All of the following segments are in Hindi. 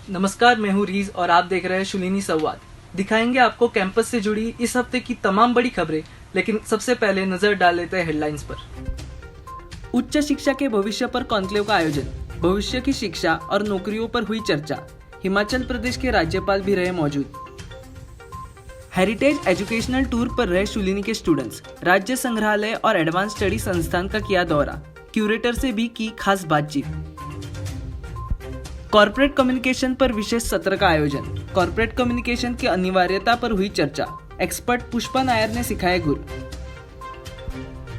नमस्कार, मैं हूँ रीज और आप देख रहे हैं शूलिनी संवाद। दिखाएंगे आपको कैंपस से जुड़ी इस हफ्ते की तमाम बड़ी खबरें, लेकिन सबसे पहले नजर डाल लेते हैं हेडलाइंस पर। उच्च शिक्षा के भविष्य पर कॉन्क्लेव का आयोजन, भविष्य की शिक्षा और नौकरियों पर हुई चर्चा। हिमाचल प्रदेश के राज्यपाल भी रहे मौजूद। हेरिटेज एजुकेशनल टूर पर रहे शूलिनी के स्टूडेंट्स, राज्य संग्रहालय और एडवांस स्टडी संस्थान का किया दौरा, क्यूरेटर से भी की खास बातचीत। कॉर्पोरेट कम्युनिकेशन पर विशेष सत्र का आयोजन, कॉर्पोरेट कम्युनिकेशन की अनिवार्यता पर हुई चर्चा, एक्सपर्ट पुष्पा नायर ने सिखाए गुर।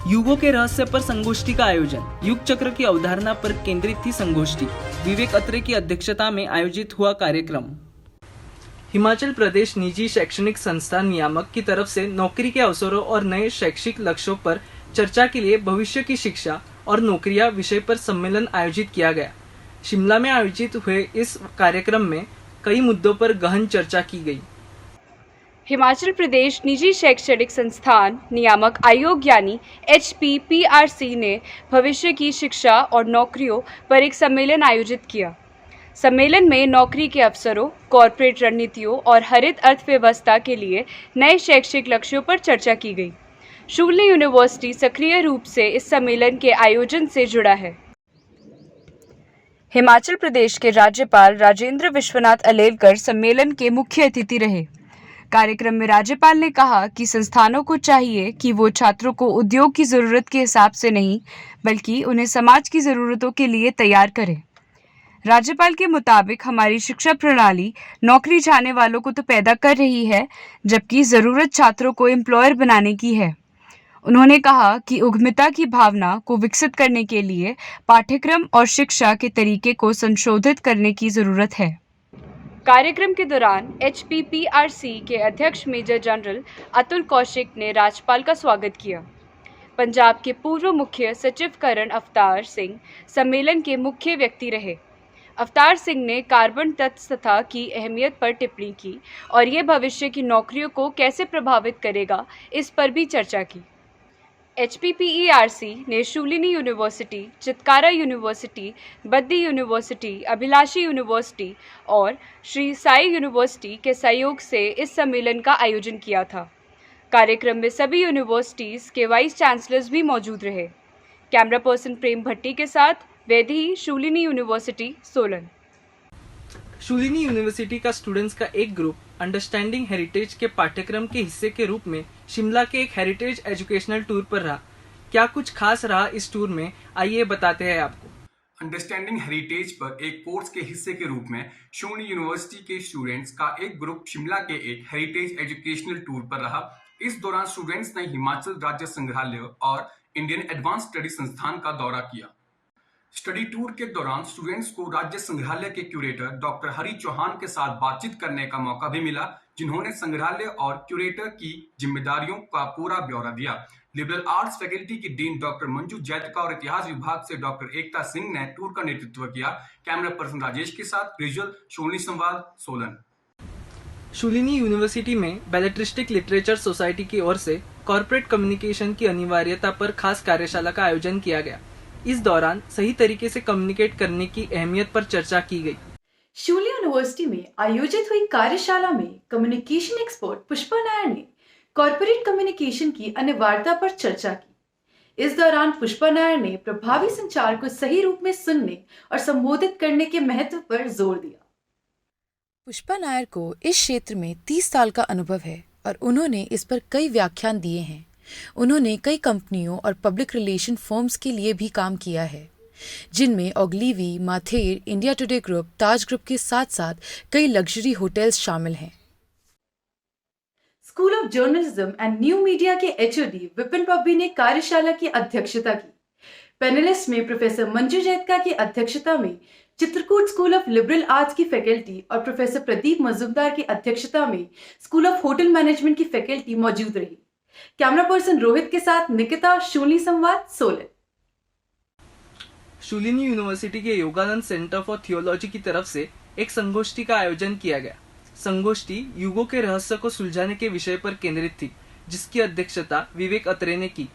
युगों के रहस्य पर संगोष्ठी का आयोजन, युग चक्र की अवधारणा पर केंद्रित थी संगोष्ठी। विवेक अत्रे की अध्यक्षता में आयोजित हुआ कार्यक्रम। हिमाचल प्रदेश निजी शैक्षणिक संस्थान नियामक की तरफ से नौकरी के अवसरों और नए शैक्षिक लक्ष्यों पर चर्चा के लिए भविष्य की शिक्षा और नौकरियां विषय पर सम्मेलन आयोजित किया गया। शिमला में आयोजित हुए इस कार्यक्रम में कई मुद्दों पर गहन चर्चा की गई। हिमाचल प्रदेश निजी शैक्षणिक संस्थान नियामक आयोग यानी HPPRC ने भविष्य की शिक्षा और नौकरियों पर एक सम्मेलन आयोजित किया। सम्मेलन में नौकरी के अवसरों, कॉर्पोरेट रणनीतियों और हरित अर्थव्यवस्था के लिए नए शैक्षिक लक्ष्यों पर चर्चा की गई। शूलिनी यूनिवर्सिटी सक्रिय रूप से इस सम्मेलन के आयोजन से जुड़ा है। हिमाचल प्रदेश के राज्यपाल राजेंद्र विश्वनाथ अलेलकर सम्मेलन के मुख्य अतिथि रहे। कार्यक्रम में राज्यपाल ने कहा कि संस्थानों को चाहिए कि वो छात्रों को उद्योग की ज़रूरत के हिसाब से नहीं, बल्कि उन्हें समाज की ज़रूरतों के लिए तैयार करें। राज्यपाल के मुताबिक हमारी शिक्षा प्रणाली नौकरी चाहने वालों को तो पैदा कर रही है, जबकि ज़रूरत छात्रों को एम्प्लॉयर बनाने की है। उन्होंने कहा कि उद्यमिता की भावना को विकसित करने के लिए पाठ्यक्रम और शिक्षा के तरीके को संशोधित करने की ज़रूरत है। कार्यक्रम के दौरान HPPRC के अध्यक्ष मेजर जनरल अतुल कौशिक ने राज्यपाल का स्वागत किया। पंजाब के पूर्व मुख्य सचिव करण अवतार सिंह सम्मेलन के मुख्य व्यक्ति रहे। अवतार सिंह ने कार्बन तटस्थता की अहमियत पर टिप्पणी की और ये भविष्य की नौकरियों को कैसे प्रभावित करेगा, इस पर भी चर्चा की। HPPERC ने Shoolini university, Chitkara university, Baddi university, Abhilashi university और श्री साई यूनिवर्सिटी के सहयोग से इस सम्मेलन का आयोजन किया था। कार्यक्रम में सभी यूनिवर्सिटीज़ के वाइस चांसलर्स भी मौजूद रहे। कैमरा पर्सन प्रेम भट्टी के साथ वैदेही, शूलिनी यूनिवर्सिटी, सोलन। शूलिनी यूनिवर्सिटी का स्टूडेंट्स का एक ग्रुप अंडरस्टैंडिंग हेरिटेज के पाठ्यक्रम के हिस्से के रूप में शिमला के एक हेरिटेज एजुकेशनल टूर पर रहा। क्या कुछ खास रहा इस टूर में, आइए बताते हैं आपको। अंडरस्टैंडिंग हेरिटेज पर एक कोर्स के हिस्से के रूप में शूलिनी यूनिवर्सिटी के स्टूडेंट्स का एक ग्रुप शिमला के एक हेरिटेज एजुकेशनल टूर पर रहा। इस दौरान स्टूडेंट्स ने हिमाचल राज्य संग्रहालय और इंडियन एडवांस स्टडी संस्थान का दौरा किया। स्टडी टूर के दौरान स्टूडेंट्स को राज्य संग्रहालय के क्यूरेटर डॉक्टर हरि चौहान के साथ बातचीत करने का मौका भी मिला, जिन्होंने संग्रहालय और क्यूरेटर की जिम्मेदारियों का पूरा ब्यौरा दिया। लिबरल आर्ट्स फैकल्टी की डीन डॉक्टर मंजू जैतका और इतिहास विभाग से डॉक्टर एकता सिंह ने टूर का नेतृत्व किया। कैमरा पर्सन राजेश के साथ विजुअल शूलिनी संवाद, सोलन। शूलिनी यूनिवर्सिटी में बेलेट्रिस्टिक लिटरेचर सोसाइटी की ओर से कॉर्पोरेट कम्युनिकेशन की अनिवार्यता पर खास कार्यशाला का आयोजन किया गया। इस दौरान सही तरीके से कम्युनिकेट करने की अहमियत पर चर्चा की गई। शूलिनी यूनिवर्सिटी में आयोजित हुई कार्यशाला में कम्युनिकेशन एक्सपर्ट पुष्पा नायर ने कॉर्पोरेट कम्युनिकेशन की अनिवार्यता पर चर्चा की। इस दौरान पुष्पा नायर ने प्रभावी संचार को सही रूप में सुनने और संबोधित करने के महत्व पर जोर दिया। पुष्पा नायर को इस क्षेत्र में 30 साल का अनुभव है और उन्होंने इस पर कई व्याख्यान दिए हैं। उन्होंने कई कंपनियों और पब्लिक रिलेशन फर्म्स के लिए भी काम किया है, जिनमें ओग्लीवी, माथेर, इंडिया टुडे ग्रुप, ताज ग्रुप के साथ साथ कई लग्जरी होटल्स शामिल हैं। School of journalism and new media के HOD विपिन पब्बी ने कार्यशाला की अध्यक्षता की। पैनलिस्ट में प्रोफेसर मंजू जैतका की अध्यक्षता में Chitrakoot school of liberal arts की फैकल्टी और प्रोफेसर प्रदीप मजूमदार की अध्यक्षता में स्कूल ऑफ होटल मैनेजमेंट की फैकल्टी मौजूद रही। कैमरा पर्सन रोहित के साथ निकिता, शूलिनी संवाद, सोलन। शूलिनी यूनिवर्सिटी के योगानंद सेंटर फॉर थियोलॉजी की तरफ से एक संगोष्ठी का आयोजन किया गया। संगोष्ठी युगों के रहस्य को सुलझाने के विषय पर केंद्रित थी, जिसकी अध्यक्षता विवेक अत्रे ने की।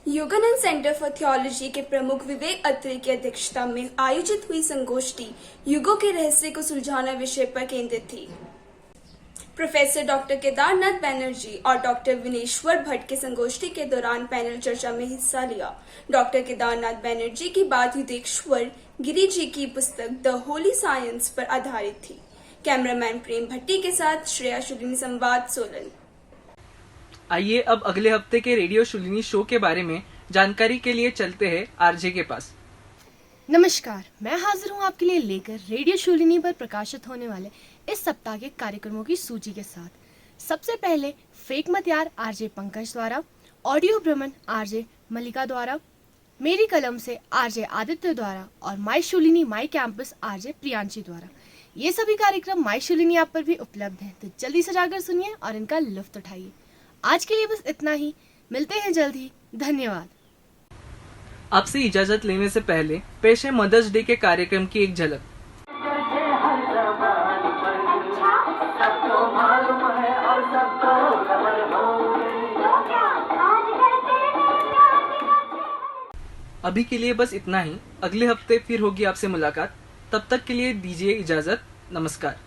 योगानंद सेंटर फॉर थियोलॉजी के प्रमुख विवेक अत्रे की अध्यक्षता में आयोजित हुई संगोष्ठी युगों के रहस्य को सुलझाना विषय पर केंद्रित थी। प्रोफेसर डॉक्टर केदारनाथ बैनर्जी और डॉक्टर विनेश्वर भट्ट के संगोष्ठी के दौरान पैनल चर्चा में हिस्सा लिया। डॉक्टर केदारनाथ बैनर्जी की बात युद्धेश्वर गिरी जी की पुस्तक द होली साइंस पर आधारित थी। कैमरामैन प्रेम भट्टी के साथ श्रेया शुलिनी, संवाद सोलन। आइए अब अगले हफ्ते के रेडियो शुलिनी शो के बारे में जानकारी के लिए चलते हैं आरजे के पास। नमस्कार, मैं हाजिर हूँ आपके लिए लेकर रेडियो शुलिनी पर प्रकाशित होने वाले इस सप्ताह के कार्यक्रमों की सूची के साथ। सबसे पहले फेक मत यार आरजे पंकज द्वारा, ऑडियो भ्रमण आरजे मलिका द्वारा, मेरी कलम से आरजे आदित्य द्वारा और माई शुलिनी माई कैंपस आरजे प्रियांशी द्वारा। ये सभी कार्यक्रम माई शुलिनी ऐप पर भी उपलब्ध हैं, तो जल्दी से जाकर सुनिए और इनका लुत्फ उठाइए। आज के लिए बस इतना ही, मिलते हैं जल्द ही, धन्यवाद। आपसे इजाजत लेने से पहले पेश है मदर्स डे के कार्यक्रम की एक झलक। अभी के लिए बस इतना ही, अगले हफ्ते फिर होगी आपसे मुलाकात। तब तक के लिए दीजिए इजाजत, नमस्कार।